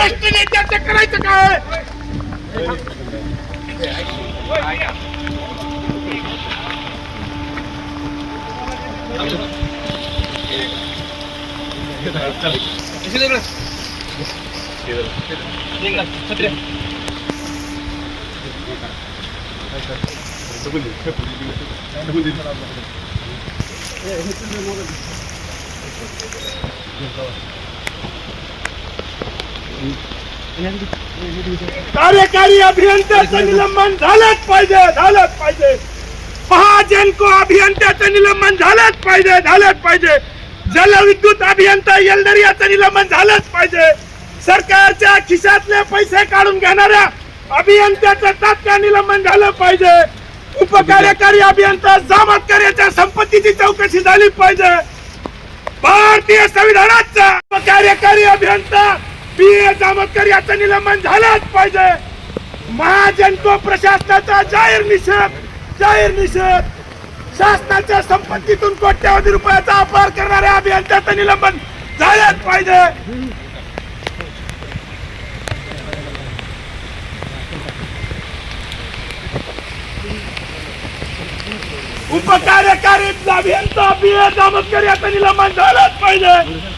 भ्रष्ट नेत्याचं करायचं काय? कार्यकारी अभियंत्याचं निलंबन झालंच पाहिजे. महाजनको अभियंत्याचं निलंबन झालंच पाहिजे. जलविद्युत अभियंता येलदरियाचं निलंबन झालंच पाहिजे. सरकारच्या खिशातले पैसे काढून घेणाऱ्या अभियंत्याचं तात्काळ निलंबन झालं पाहिजे. उपकार्यकारी अभियंता जामतकर याच्या संपत्तीची चौकशी झाली पाहिजे. भारतीय संविधानाचा उपकार्यकारी अभियंता बी.ए. जामतकर याचं निलंबन झालंच पाहिजे. महाजनको प्रशासनाचा जाहीर निषेध. शासनाच्या संपत्तीतून कोट्यावधी रुपयाचा अपहार करणाऱ्या अभियंत्याचं निलंबन झालंच पाहिजे. उपकार्यकारी अभियंता बी.ए. जामतकर याचं निलंबन झालंच पाहिजे.